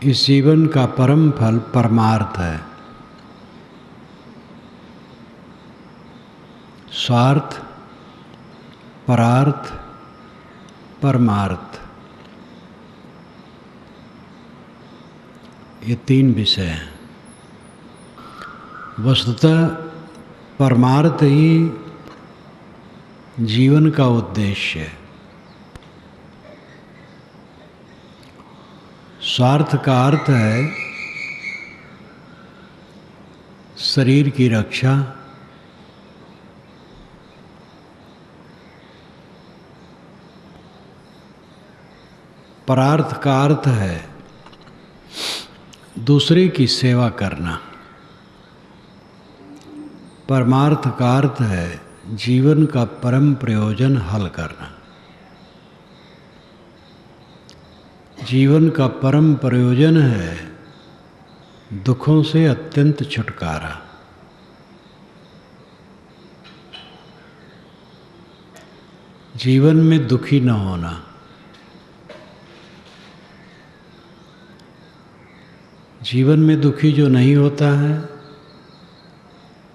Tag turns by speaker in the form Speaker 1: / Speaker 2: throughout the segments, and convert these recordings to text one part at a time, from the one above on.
Speaker 1: इस जीवन का परम फल परमार्थ है। स्वार्थ, परार्थ, परमार्थ, ये तीन विषय हैं। वस्तुतः परमार्थ ही जीवन का उद्देश्य है। स्वार्थ का अर्थ है शरीर की रक्षा, परार्थ का अर्थ है दूसरे की सेवा करना, परमार्थ का अर्थ है जीवन का परम प्रयोजन हल करना। जीवन का परम प्रयोजन है दुखों से अत्यंत छुटकारा। जीवन में दुखी न होना। जीवन में दुखी जो नहीं होता है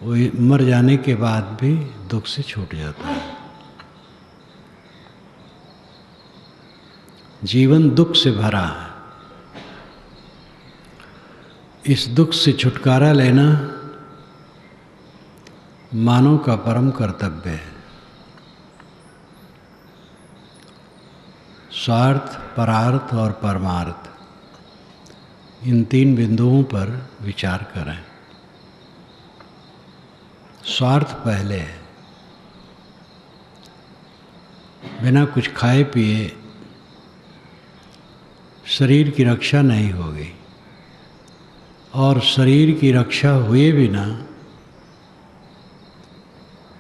Speaker 1: वो मर जाने के बाद भी दुख से छूट जाता है। जीवन दुख से भरा है। इस दुख से छुटकारा लेना मानव का परम कर्तव्य है। स्वार्थ, परार्थ और परमार्थ, इन तीन बिंदुओं पर विचार करें। स्वार्थ पहले है। बिना कुछ खाए पिए शरीर की रक्षा नहीं होगी, और शरीर की रक्षा हुए बिना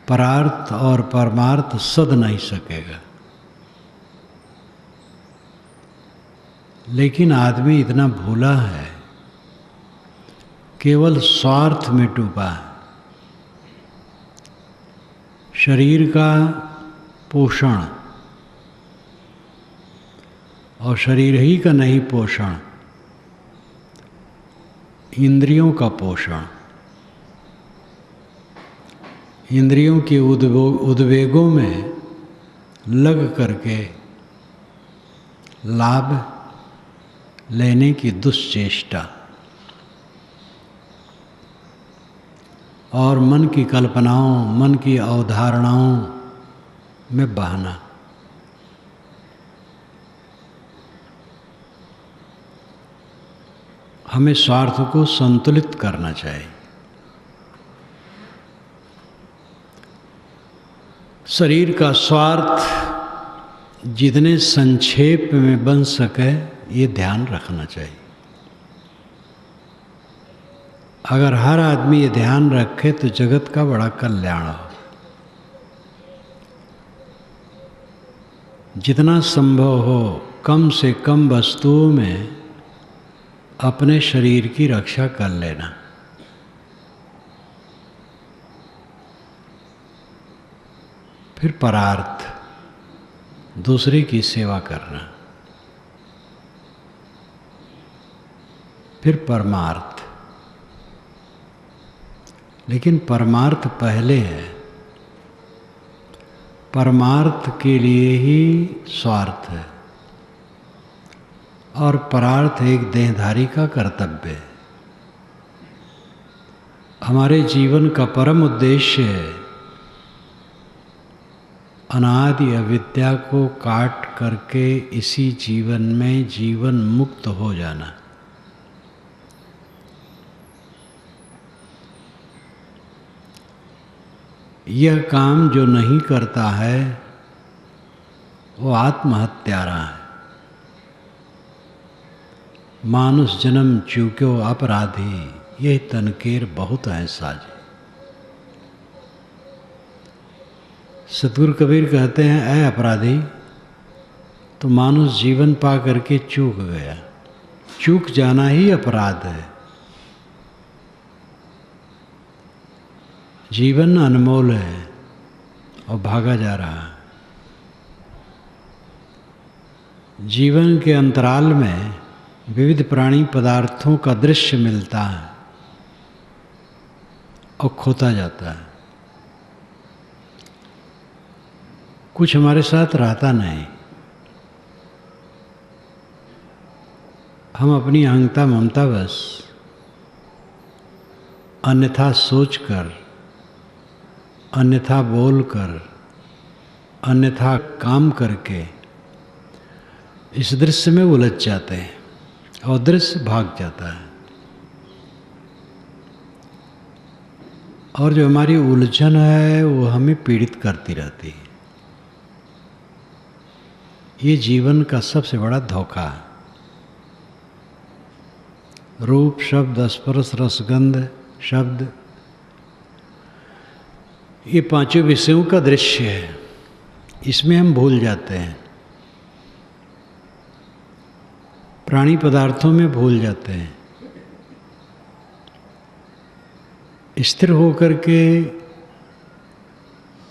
Speaker 1: परार्थ और परमार्थ सध नहीं सकेगा। लेकिन आदमी इतना भूला है, केवल स्वार्थ में डूबा है। शरीर का पोषण, और शरीर ही का नहीं पोषण, इंद्रियों का पोषण, इंद्रियों के उद्वेगों में लग करके लाभ लेने की दुश्चेष्टा, और मन की कल्पनाओं, मन की अवधारणाओं में बहना। हमें स्वार्थ को संतुलित करना चाहिए। शरीर का स्वार्थ जितने संक्षेप में बन सके ये ध्यान रखना चाहिए। अगर हर आदमी ये ध्यान रखे तो जगत का बड़ा कल्याण हो। जितना संभव हो कम से कम वस्तुओं में अपने शरीर की रक्षा कर लेना। फिर परार्थ, दूसरे की सेवा करना। फिर परमार्थ, लेकिन परमार्थ पहले है। परमार्थ के लिए ही स्वार्थ है, और परार्थ एक देहधारी का कर्तव्य है। हमारे जीवन का परम उद्देश्य है अनादि अविद्या को काट करके इसी जीवन में जीवन मुक्त हो जाना। यह काम जो नहीं करता है वो आत्महत्यारा है। मानुष जन्म चूक्यो अपराधी, ये तनकेर बहुत है साजे। सतगुरु कबीर कहते हैं, ऐ अपराधी, तो मानुष जीवन पा करके चूक गया। चूक जाना ही अपराध है। जीवन अनमोल है और भागा जा रहा है। जीवन के अंतराल में विविध प्राणी पदार्थों का दृश्य मिलता है और खोता जाता है। कुछ हमारे साथ रहता नहीं। हम अपनी अहंता ममता बस अन्यथा सोचकर, अन्यथा बोलकर, अन्यथा काम करके इस दृश्य में उलझ जाते हैं और दृश्य भाग जाता है। और जो हमारी उलझन है वो हमें पीड़ित करती रहती है। ये जीवन का सबसे बड़ा धोखा है। रूप, शब्द, स्पर्श, रसगंध, शब्द, ये पांचों विषयों का दृश्य है। इसमें हम भूल जाते हैं। प्राणी पदार्थों में भूल जाते हैं। स्थिर होकर के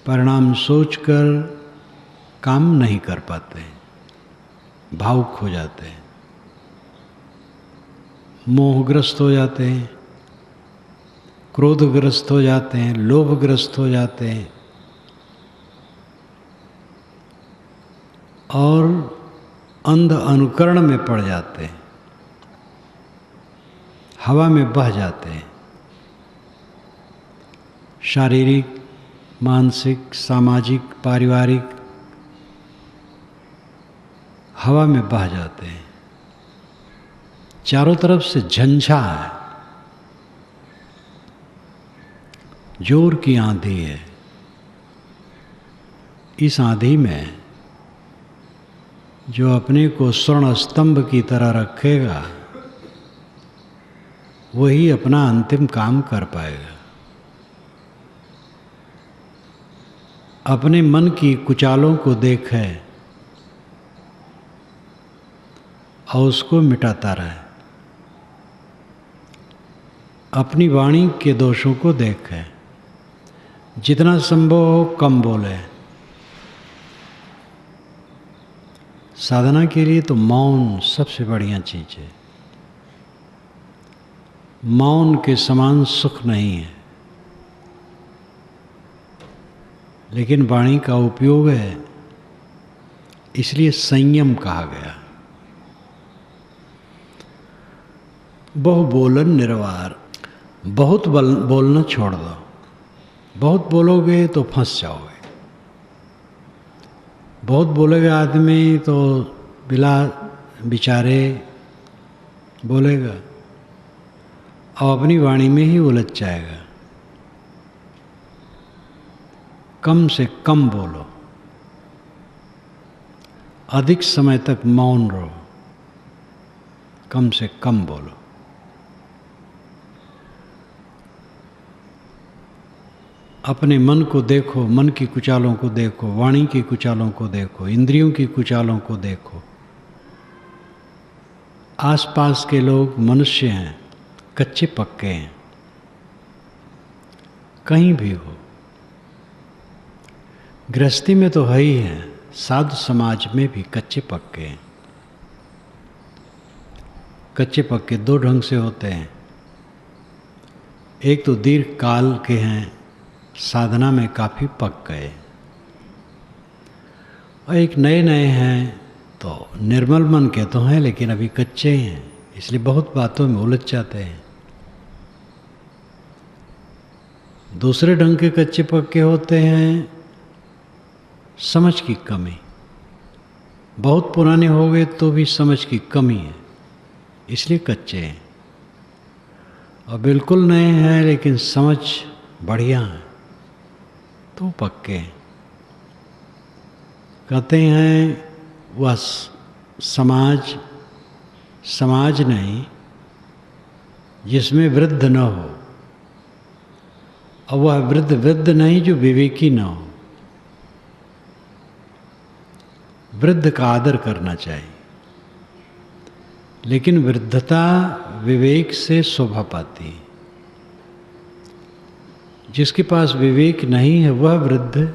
Speaker 1: परिणाम सोचकर काम नहीं कर पाते, भावुक हो जाते हैं, मोहग्रस्त हो जाते हैं, क्रोधग्रस्त हो जाते हैं, लोभग्रस्त हो जाते हैं और अंध अनुकरण में पड़ जाते हैं, हवा में बह जाते हैं। शारीरिक, मानसिक, सामाजिक, पारिवारिक हवा में बह जाते हैं। चारों तरफ से झंझा है, जोर की आंधी है। इस आंधी में जो अपने को स्वर्ण स्तंभ की तरह रखेगा वही अपना अंतिम काम कर पाएगा। अपने मन की कुचालों को देखे और उसको मिटाता रहे। अपनी वाणी के दोषों को देखे, जितना संभव हो कम बोले। साधना के लिए तो मौन सबसे बढ़िया चीज है। मौन के समान सुख नहीं है, लेकिन वाणी का उपयोग है, इसलिए संयम कहा गया। बहु बोलन निर्वार, बहुत बोलना छोड़ दो। बहुत बोलोगे तो फंस जाओगे। बहुत बोलेगा आदमी तो बिला बिचारे बोलेगा और अपनी वाणी में ही उलझ जाएगा। कम से कम बोलो, अधिक समय तक मौन रहो, कम से कम बोलो। अपने मन को देखो, मन की कुचालों को देखो, वाणी की कुचालों को देखो, इंद्रियों की कुचालों को देखो। आसपास के लोग मनुष्य हैं, कच्चे पक्के हैं, कहीं भी हो। गृहस्थी में तो है ही है, साधु समाज में भी कच्चे पक्के हैं। कच्चे पक्के दो ढंग से होते हैं। एक तो दीर्घ काल के हैं, साधना में काफ़ी पक गए, और एक नए नए हैं तो निर्मल मन के तो हैं लेकिन अभी कच्चे हैं, इसलिए बहुत बातों में उलझ जाते हैं। दूसरे ढंग के कच्चे पक्के होते हैं समझ की कमी। बहुत पुराने हो गए तो भी समझ की कमी है, इसलिए कच्चे हैं। और बिल्कुल नए हैं लेकिन समझ बढ़िया है तो पक्के हैं। कहते हैं वह समाज नहीं जिसमें वृद्ध न हो, और वह वृद्ध नहीं जो विवेकी न हो। वृद्ध का आदर करना चाहिए, लेकिन वृद्धता विवेक से शोभा पाती है। जिसके पास विवेक नहीं है वह वृद्ध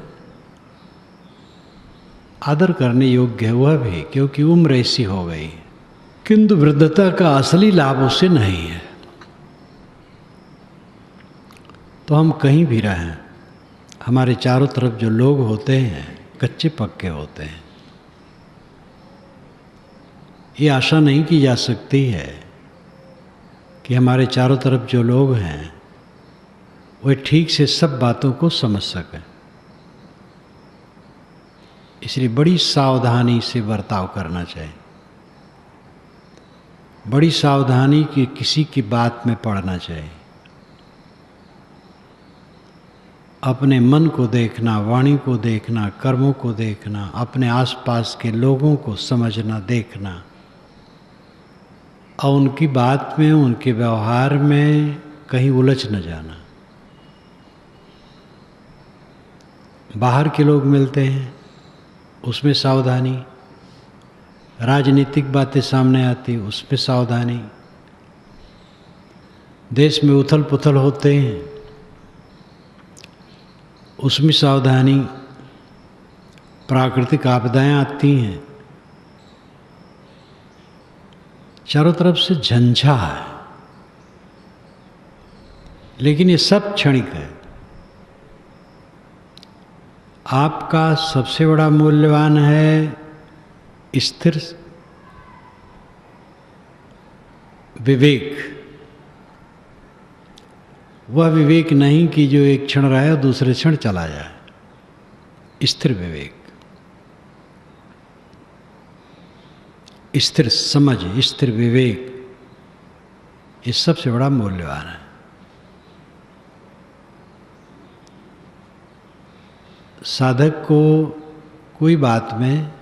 Speaker 1: आदर करने योग्य है, वह भी, क्योंकि उम्र ऐसी हो गई। किंतु वृद्धता का असली लाभ उससे नहीं है। तो हम कहीं भी रहें, हमारे चारों तरफ जो लोग होते हैं कच्चे पक्के होते हैं। ये आशा नहीं की जा सकती है कि हमारे चारों तरफ जो लोग हैं वे ठीक से सब बातों को समझ सकें। इसलिए बड़ी सावधानी से बर्ताव करना चाहिए, बड़ी सावधानी की किसी की बात में पड़ना चाहिए। अपने मन को देखना, वाणी को देखना, कर्मों को देखना, अपने आसपास के लोगों को समझना, देखना, और उनकी बात में, उनके व्यवहार में कहीं उलझ न जाना। बाहर के लोग मिलते हैं, उसमें सावधानी। राजनीतिक बातें सामने आती, उसमें सावधानी। देश में उथल पुथल होते हैं, उसमें सावधानी। प्राकृतिक आपदाएं आती हैं, चारों तरफ से झंझा है। लेकिन ये सब क्षणिक है। आपका सबसे बड़ा मूल्यवान है स्थिर विवेक। वह विवेक नहीं कि जो एक क्षण रहे और दूसरे क्षण चला जाए। स्थिर विवेक, स्थिर समझ, स्थिर विवेक, ये सबसे बड़ा मूल्यवान है। साधक को कोई बात में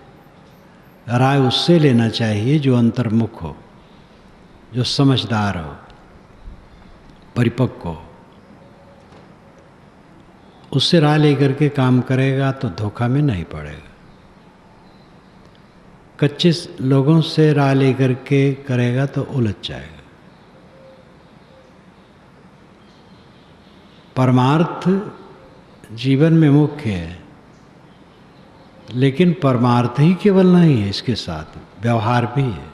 Speaker 1: राय उससे लेना चाहिए जो अंतर्मुख हो, जो समझदार हो, परिपक्व हो। उससे राय लेकर के काम करेगा तो धोखा में नहीं पड़ेगा। कच्चे लोगों से राय लेकर के करेगा तो उलझ जाएगा। परमार्थ जीवन में मुख्य है, लेकिन परमार्थ ही केवल नहीं है, इसके साथ व्यवहार भी है।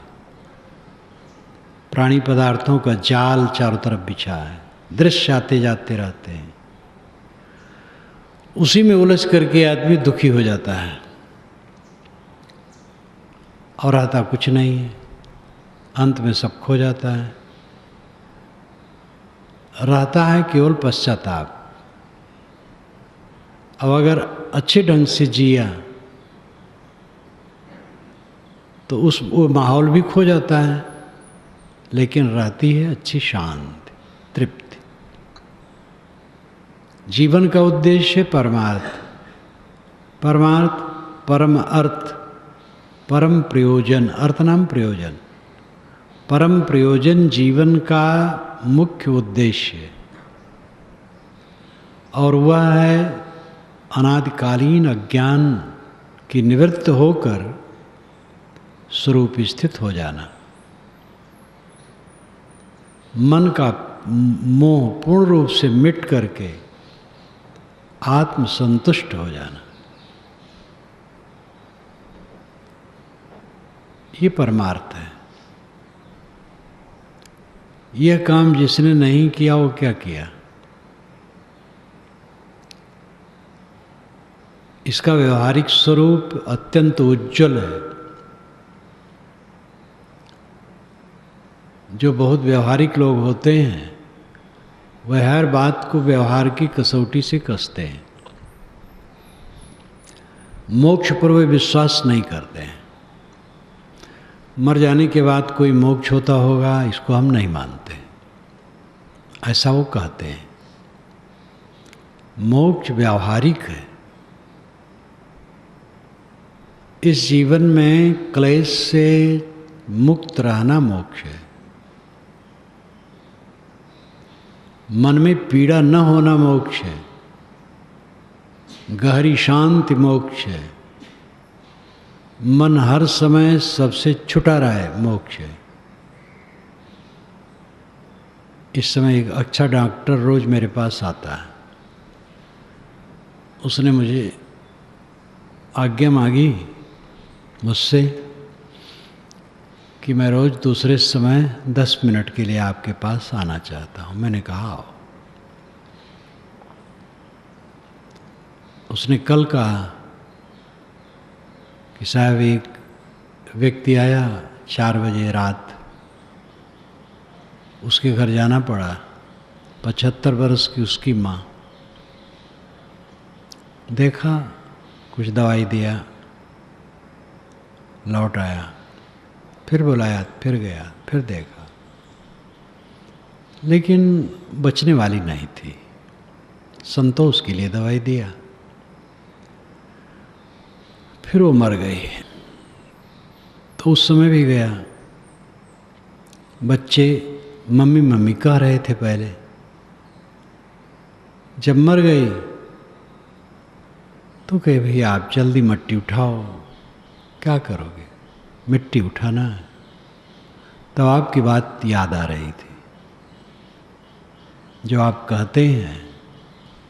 Speaker 1: प्राणी पदार्थों का जाल चारों तरफ बिछा है, दृश्य आते जाते रहते हैं, उसी में उलझ करके आदमी दुखी हो जाता है और रहता कुछ नहीं है। अंत में सब खो जाता है, रहता है केवल पश्चाताप। अब अगर अच्छे ढंग से जिया तो वो माहौल भी खो जाता है, लेकिन रहती है अच्छी शांति, तृप्ति। जीवन का उद्देश्य परमार्थ, परमार्थ परम अर्थ, परम प्रयोजन। अर्थ नाम प्रयोजन। परम प्रयोजन जीवन का मुख्य उद्देश्य है, और वह है अनादिकालीन अज्ञान की निवृत्त होकर स्वरूप स्थित हो जाना। मन का मोह पूर्ण रूप से मिट करके आत्म संतुष्ट हो जाना, ये परमार्थ है। यह काम जिसने नहीं किया वो क्या किया? इसका व्यवहारिक स्वरूप अत्यंत उज्ज्वल है। जो बहुत व्यवहारिक लोग होते हैं वह हर बात को व्यवहार की कसौटी से कसते हैं। मोक्ष पर वे विश्वास नहीं करते हैं। मर जाने के बाद कोई मोक्ष होता होगा, इसको हम नहीं मानते, ऐसा वो कहते हैं। मोक्ष व्यावहारिक है। इस जीवन में क्लेश से मुक्त रहना मोक्ष है। मन में पीड़ा न होना मोक्ष है। गहरी शांति मोक्ष है। मन हर समय सबसे छुटा रहे मोक्ष है। इस समय एक अच्छा डॉक्टर रोज मेरे पास आता है। उसने मुझे आज्ञा मांगी मुझसे कि मैं रोज़ दूसरे समय 10 मिनट के लिए आपके पास आना चाहता हूँ। मैंने कहा आओ। उसने कल कहा कि साहब एक व्यक्ति आया 4 बजे रात, उसके घर जाना पड़ा। 75 वर्ष की उसकी माँ। देखा, कुछ दवाई दिया, लौट आया, फिर बुलाया, फिर गया, फिर देखा, लेकिन बचने वाली नहीं थी। संतोष के लिए दवाई दिया, फिर वो मर गई। तो उस समय भी गया। बच्चे मम्मी मम्मी कह रहे थे पहले, जब मर गई तो कहे भैया आप जल्दी मट्टी उठाओ। क्या करोगे, मिट्टी उठाना है। तो आपकी बात याद आ रही थी, जो आप कहते हैं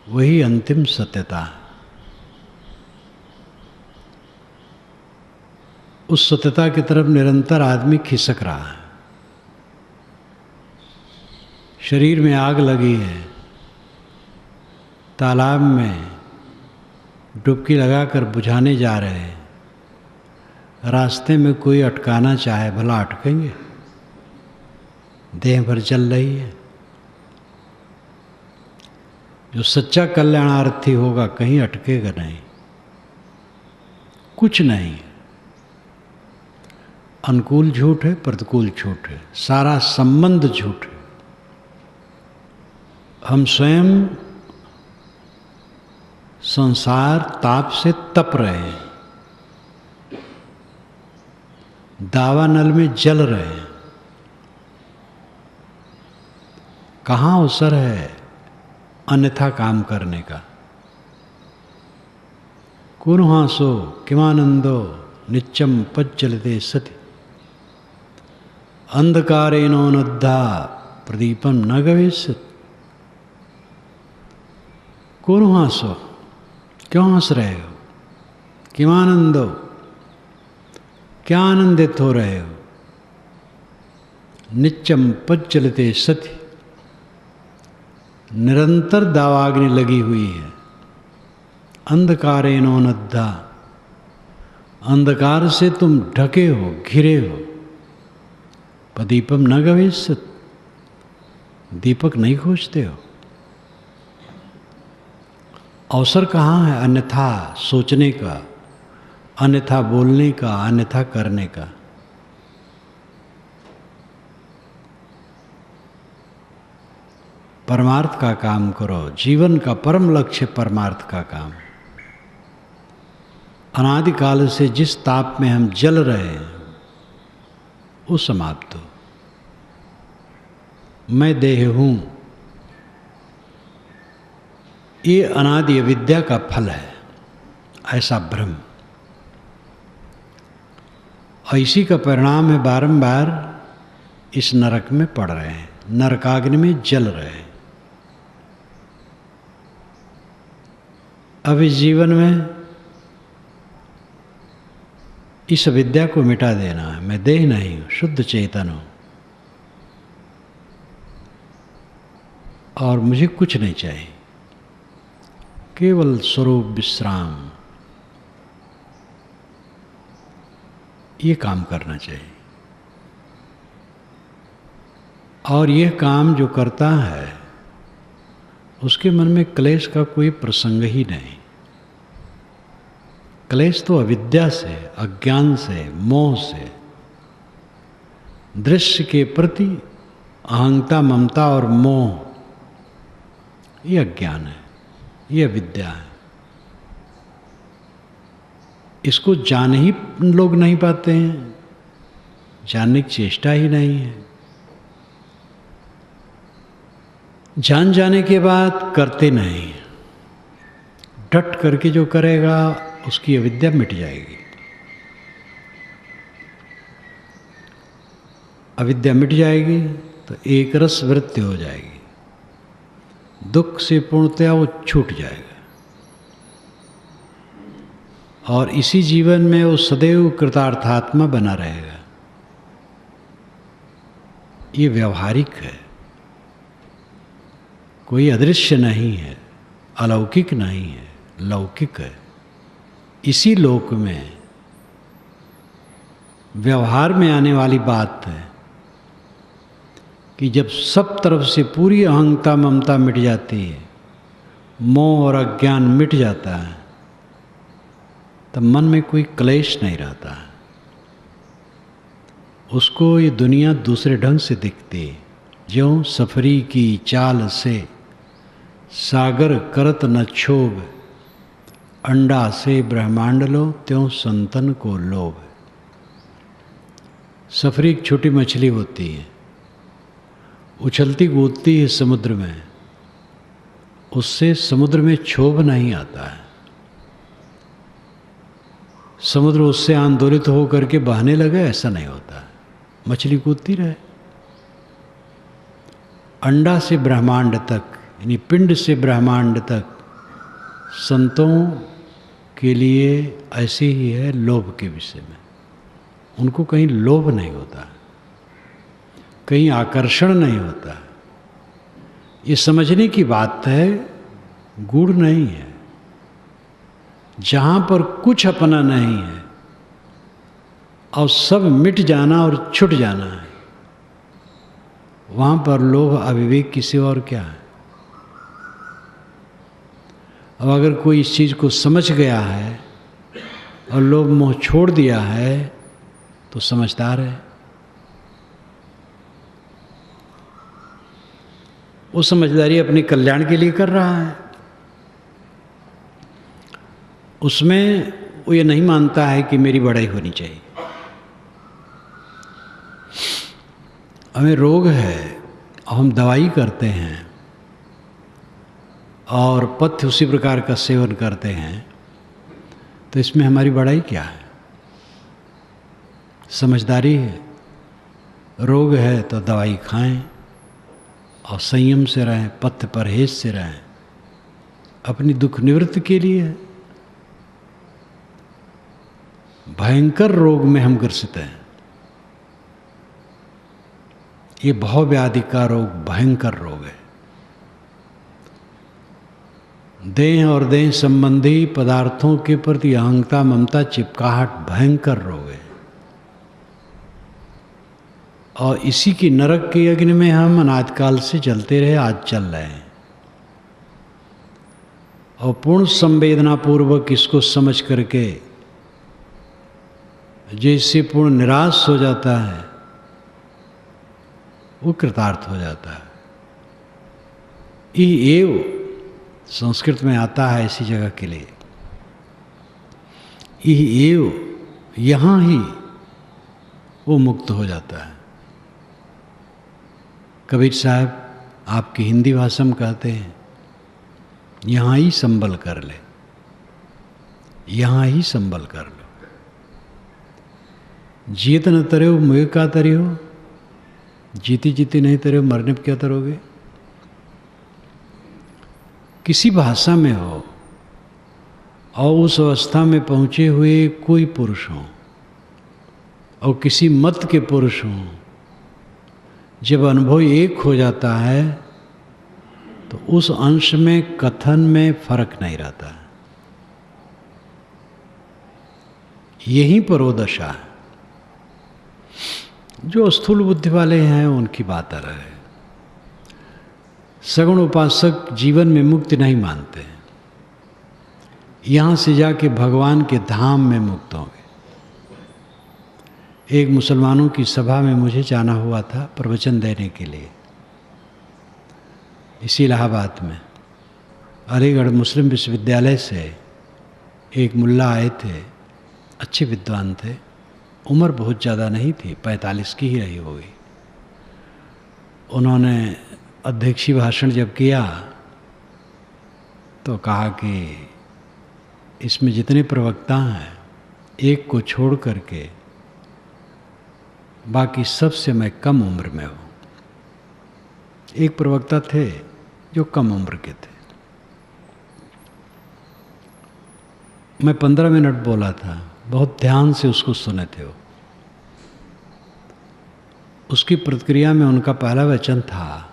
Speaker 1: वही अंतिम सत्यता है। उस सत्यता की तरफ निरंतर आदमी खिसक रहा है। शरीर में आग लगी है, तालाब में डुबकी लगाकर बुझाने जा रहे हैं। रास्ते में कोई अटकाना चाहे, भला अटकेंगे? देह भर जल रही है। जो सच्चा कल्याणार्थी होगा कहीं अटकेगा नहीं, कुछ नहीं। अनुकूल झूठ है, प्रतिकूल झूठ है, सारा संबंध झूठ है। हम स्वयं संसार ताप से तप रहे हैं, दावानल में जल रहे हैं। कहाँ अवसर है अन्यथा काम करने का? कुर्हासो किमानंदो नित्यम पज्जलते सति अंधकारेणोनुद्धा प्रदीपम न गवेष्यति। कुर्हासो, क्यों हंस रहे हो? किमानंदो, क्या आनंदित हो रहे हो? नित्यम पज्जलते सति, निरंतर दावाग्नि लगी हुई है। अंधकारेणोनुद्धा, अंधकार से तुम ढके हो, घिरे हो। प्रदीपम न गवेष्यति, दीपक नहीं खोजते हो। अवसर कहाँ है अन्यथा सोचने का, अन्यथा बोलने का, अन्यथा करने का? परमार्थ का काम करो। जीवन का परम लक्ष्य परमार्थ का काम। अनादिकाल से जिस ताप में हम जल रहे हैं वो समाप्त हो। मैं देह हूं, ये अनादि अविद्या का फल है, ऐसा भ्रम। और इसी का परिणाम है बारंबार इस नरक में पड़ रहे हैं, नरकाग्नि में जल रहे हैं। अब इस जीवन में इस विद्या को मिटा देना है। मैं देह नहीं हूं, शुद्ध चेतन हूं, और मुझे कुछ नहीं चाहिए, केवल स्वरूप विश्राम। ये काम करना चाहिए। और यह काम जो करता है उसके मन में क्लेश का कोई प्रसंग ही नहीं। क्लेश तो अविद्या से, अज्ञान से, मोह से, दृश्य के प्रति अहंता, ममता और मोह, ये अज्ञान है, ये अविद्या है। इसको जान ही लोग नहीं पाते हैं, जानने की चेष्टा ही नहीं है। जान जाने के बाद करते नहीं। डट करके जो करेगा उसकी अविद्या मिट जाएगी। अविद्या मिट जाएगी तो एक रस वृत्ति हो जाएगी, दुख से पूर्णतया वो छूट जाएगा। और इसी जीवन में वो सदैव कृतार्थात्मा बना रहेगा। ये व्यवहारिक है, कोई अदृश्य नहीं है, अलौकिक नहीं है, लौकिक है। इसी लोक में व्यवहार में आने वाली बात है कि जब सब तरफ से पूरी अहंता ममता मिट जाती है, मोह और अज्ञान मिट जाता है, तब मन में कोई क्लेश नहीं रहता है। उसको ये दुनिया दूसरे ढंग से दिखती है। ज्यों सफरी की चाल से सागर करत न क्षोभ, अंडा से ब्रह्मांड लो त्यों संतन को लोभ। सफरी एक छोटी मछली होती है, उछलती कूदती है समुद्र में, उससे समुद्र में क्षोभ नहीं आता है। समुद्र उससे आंदोलित होकर के बहने लगे, ऐसा नहीं होता। मछली कूदती रहे। अंडा से ब्रह्मांड तक, यानी पिंड से ब्रह्मांड तक संतों के लिए ऐसे ही है लोभ के विषय में। उनको कहीं लोभ नहीं होता, कहीं आकर्षण नहीं होता। ये समझने की बात है, गूढ़ नहीं है। जहाँ पर कुछ अपना नहीं है और सब मिट जाना और छूट जाना है, वहाँ पर लोभ अविवेक की सिवा और क्या है। अब अगर कोई इस चीज़ को समझ गया है और लोभ मोह छोड़ दिया है तो समझदार है। वो समझदारी अपने कल्याण के लिए कर रहा है। उसमें वो ये नहीं मानता है कि मेरी बड़ाई होनी चाहिए। हमें रोग है और हम दवाई करते हैं और पथ्य उसी प्रकार का सेवन करते हैं, तो इसमें हमारी बड़ाई क्या है? समझदारी है। रोग है तो दवाई खाएं और संयम से रहें, पथ्य परहेज से रहें, अपनी दुख निवृत्ति के लिए। भयंकर रोग में हम ग्रसित हैं। ये भवव्याधि का रोग भयंकर रोग है। देह और देह संबंधी पदार्थों के प्रति अहंता ममता चिपकाहट भयंकर रोग है। और इसी की नरक के अग्नि में हम अनादिकाल से चलते रहे, आज चल रहे हैं। और पूर्ण संवेदना पूर्वक इसको समझ करके जैसे पूर्ण निराश हो जाता है, वो कृतार्थ हो जाता है। एव संस्कृत में आता है ऐसी जगह के लिए। एव, यहाँ ही वो मुक्त हो जाता है। कबीर साहब आपकी हिंदी भाषा में कहते हैं, यहाँ ही संबल कर ले, यहाँ ही संबल कर लो। जीत न तरे हो मुझे क्या तरे हो, जीती जीती नहीं तरे हो मरने पर क्या तरोगे। किसी भाषा में हो और उस अवस्था में पहुँचे हुए कोई पुरुष हो और किसी मत के पुरुष हों, जब अनुभव एक हो जाता है तो उस अंश में कथन में फर्क नहीं रहता। यहीं पर वो दशा है। जो स्थूल बुद्धि वाले हैं उनकी बात अलग है। सगुण उपासक जीवन में मुक्ति नहीं मानते, यहाँ से जाके भगवान के धाम में मुक्त होंगे। एक मुसलमानों की सभा में मुझे जाना हुआ था प्रवचन देने के लिए, इसी इलाहाबाद में। अलीगढ़ मुस्लिम विश्वविद्यालय से एक मुल्ला आए थे, अच्छे विद्वान थे, उम्र बहुत ज़्यादा नहीं थी, 45 की ही रही होगी। उन्होंने अध्यक्षीय भाषण जब किया तो कहा कि इसमें जितने प्रवक्ता हैं, एक को छोड़ करके बाकी सबसे मैं कम उम्र में हूँ। एक प्रवक्ता थे जो कम उम्र के थे। मैं 15 मिनट बोला था, बहुत ध्यान से उसको सुने थे वो। उसकी प्रतिक्रिया में उनका पहला वचन था,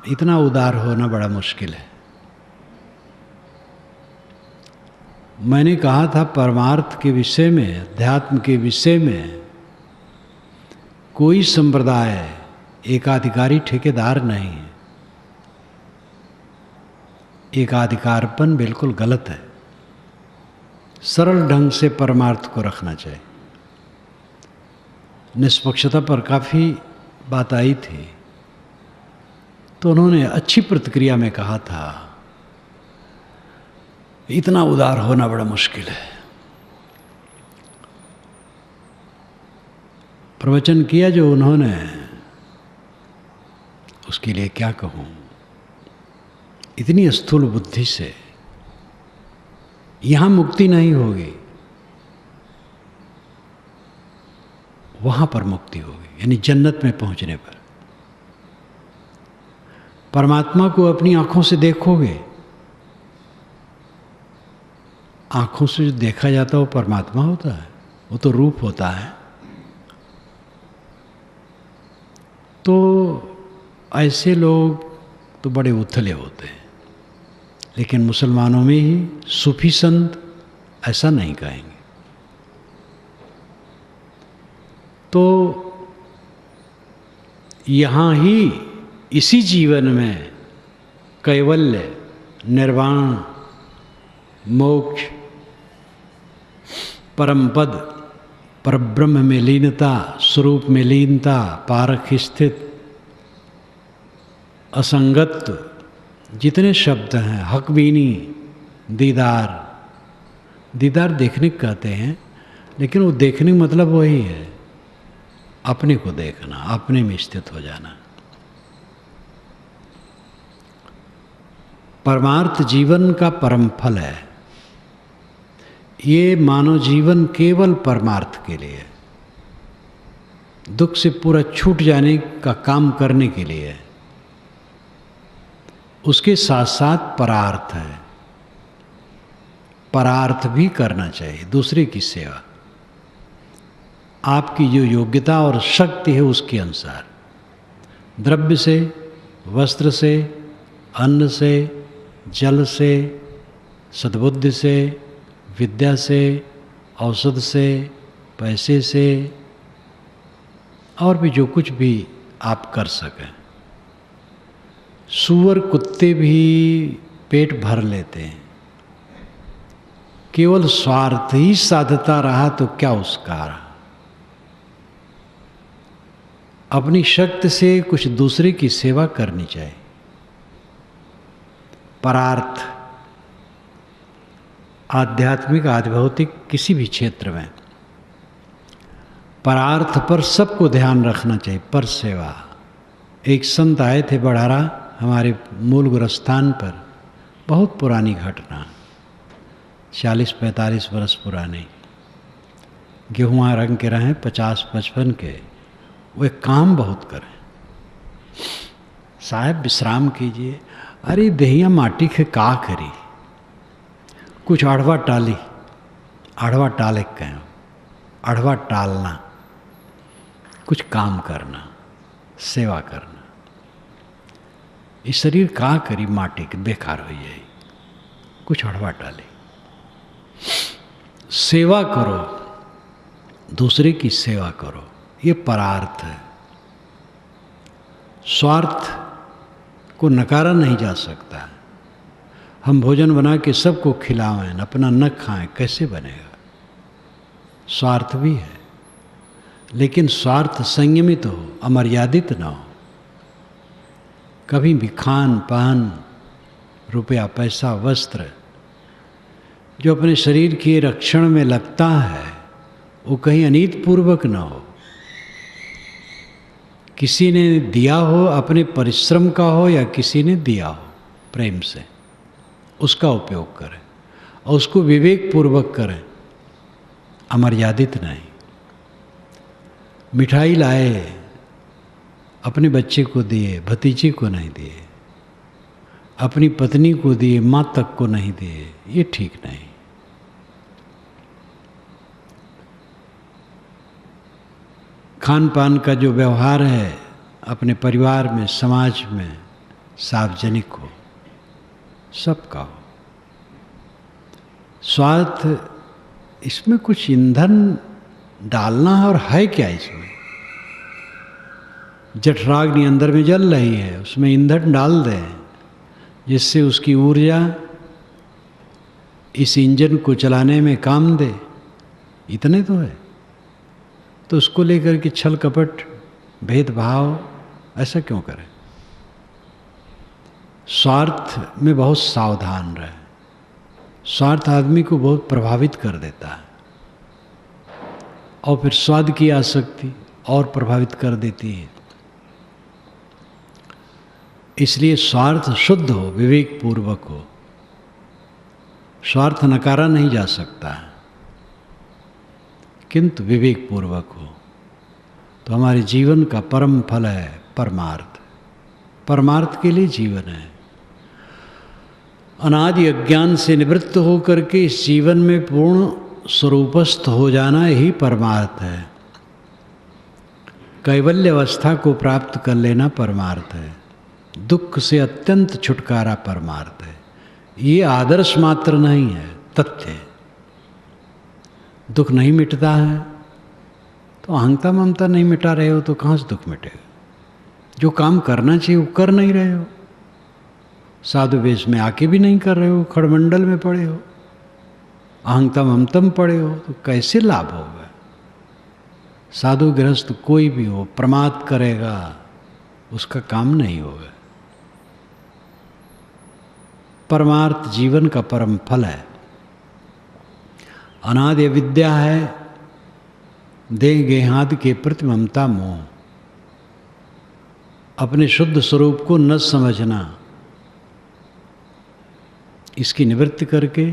Speaker 1: इतना उदार होना बड़ा मुश्किल है। मैंने कहा था परमार्थ के विषय में, अध्यात्म के विषय में कोई संप्रदाय एकाधिकारी ठेकेदार नहीं है। एकाधिकारपन बिल्कुल गलत है। सरल ढंग से परमार्थ को रखना चाहिए। निष्पक्षता पर काफ़ी बात आई थी, तो उन्होंने अच्छी प्रतिक्रिया में कहा था, इतना उदार होना बड़ा मुश्किल है। प्रवचन किया जो उन्होंने, उसके लिए क्या कहूँ। इतनी स्थूल बुद्धि से यहाँ मुक्ति नहीं होगी, वहाँ पर मुक्ति होगी, यानी जन्नत में पहुँचने पर। परमात्मा को अपनी आँखों से देखोगे, आँखों से जो देखा जाता है वो परमात्मा होता है, वो तो रूप होता है। तो ऐसे लोग तो बड़े उथले होते हैं, लेकिन मुसलमानों में ही सूफी संत ऐसा नहीं कहेंगे। तो यहाँ ही इसी जीवन में कैवल्य, निर्वाण, मोक्ष, परम पद, परब्रह्म में लीनता, स्वरूप में लीनता, पारख स्थित, असंगत्व, जितने शब्द हैं, हकबीनी, दीदार। दीदार देखने को कहते हैं, लेकिन वो देखने का मतलब वही है, अपने को देखना, अपने में स्थित हो जाना। परमार्थ जीवन का परम फल है। ये मानव जीवन केवल परमार्थ के लिए, दुख से पूरा छूट जाने का काम करने के लिए। उसके साथ साथ परार्थ है, परार्थ भी करना चाहिए, दूसरे की सेवा, आपकी जो योग्यता और शक्ति है उसके अनुसार, द्रव्य से, वस्त्र से, अन्न से, जल से, सद्बुद्धि से, विद्या से, औषध से, पैसे से, और भी जो कुछ भी आप कर सकें। सूअर कुत्ते भी पेट भर लेते हैं, केवल स्वार्थ ही साधता रहा तो क्या उसका रहा। अपनी शक्ति से कुछ दूसरे की सेवा करनी चाहिए। परार्थ, आध्यात्मिक, आध्यात्मिक किसी भी क्षेत्र में परार्थ पर सबको ध्यान रखना चाहिए। पर सेवा। एक संत आए थे बढ़ारा, हमारे मूल गुरस्थान पर, बहुत पुरानी घटना, 40-45 वर्ष पुरानी। गेहूँ रंग के रहें 50-55 के, वो एक काम बहुत करें, साहब विश्राम कीजिए। अरे दहिया माटी के का करी, कुछ अड़वा टाली, अड़वा टाले कहें, अड़वा टालना, कुछ काम करना, सेवा करना। इस शरीर का करी माटी के, बेकार हो जाए, कुछ अड़वा टाले, सेवा करो, दूसरे की सेवा करो, ये परार्थ है। स्वार्थ को नकारा नहीं जा सकता। हम भोजन बना के सबको खिलावें, अपना न खाएं, कैसे बनेगा? स्वार्थ भी है, लेकिन स्वार्थ संयमित हो, अमर्यादित न हो। कभी भी खान पान, रुपया, पैसा, वस्त्र जो अपने शरीर के रक्षण में लगता है, वो कहीं अनीत पूर्वक न हो। किसी ने दिया हो, अपने परिश्रम का हो या किसी ने दिया हो प्रेम से, उसका उपयोग करें और उसको विवेक पूर्वक करें, अमर्यादित नहीं। मिठाई लाए, अपने बच्चे को दिए, भतीजे को नहीं दिए, अपनी पत्नी को दिए, माँ तक को नहीं दिए, ये ठीक नहीं। खान पान का जो व्यवहार है अपने परिवार में, समाज में सार्वजनिक हो, सबका हो। स्वार्थ, इसमें कुछ ईंधन डालना है, और है क्या इसमें? जठराग्नि अंदर में जल रही है, उसमें ईंधन डाल दें जिससे उसकी ऊर्जा इस इंजन को चलाने में काम दे, इतने तो है। तो उसको लेकर के छल कपट, भेदभाव ऐसा क्यों करें? स्वार्थ में बहुत सावधान रहे। स्वार्थ आदमी को बहुत प्रभावित कर देता है, और फिर स्वाद की आसक्ति और प्रभावित कर देती है। इसलिए स्वार्थ शुद्ध हो, विवेक पूर्वक हो। स्वार्थ नकारा नहीं जा सकता है, किंतु विवेक पूर्वक हो तो हमारे जीवन का परम फल है परमार्थ। परमार्थ के लिए जीवन है। अनादि अज्ञान से निवृत्त होकर के इस जीवन में पूर्ण स्वरूपस्थ हो जाना यही परमार्थ है। कैवल्य अवस्था को प्राप्त कर लेना परमार्थ है। दुख से अत्यंत छुटकारा परमार्थ है। ये आदर्श मात्र नहीं है, तथ्य है। दुख नहीं मिटता है तो अहंता ममता नहीं मिटा रहे हो तो कहाँ से दुख मिटेगा? जो काम करना चाहिए वो कर नहीं रहे हो, साधु वेश में आके भी नहीं कर रहे हो, खड़मंडल में पड़े हो, अहंता ममतम पड़े हो, तो कैसे लाभ होगा? साधु गृहस्थ कोई भी हो, प्रमाद करेगा उसका काम नहीं होगा। परमार्थ जीवन का परम फल है। अनादि विद्या है देह गेहादि के प्रति ममता मोह। अपने शुद्ध स्वरूप को न समझना, इसकी निवृत्ति करके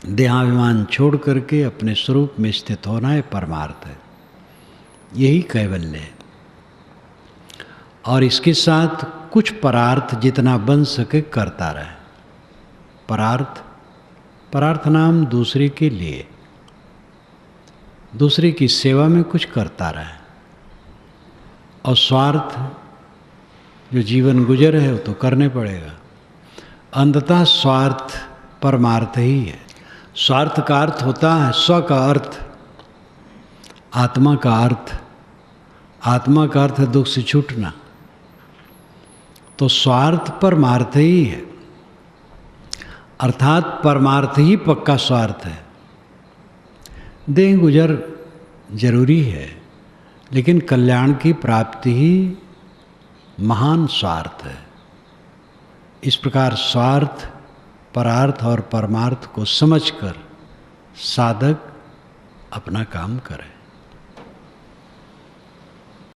Speaker 1: देहाभिमान छोड़ करके अपने स्वरूप में स्थित होना है परमार्थ है। यही कैवल्य है। और इसके साथ कुछ परार्थ जितना बन सके करता रहे। परार्थ नाम दूसरे के लिए, दूसरे की सेवा में कुछ करता रहे। और स्वार्थ जो जीवन गुजर है वो तो करने पड़ेगा। अंततः स्वार्थ परमार्थ ही है। स्वार्थ का अर्थ होता है स्व का अर्थ, आत्मा का अर्थ। आत्मा का अर्थ है दुख से छूटना। तो स्वार्थ परमार्थ ही है, अर्थात परमार्थ ही पक्का स्वार्थ है। देह गुजर जरूरी है, लेकिन कल्याण की प्राप्ति ही महान स्वार्थ है। इस प्रकार स्वार्थ, परार्थ और परमार्थ को समझकर साधक अपना काम करे।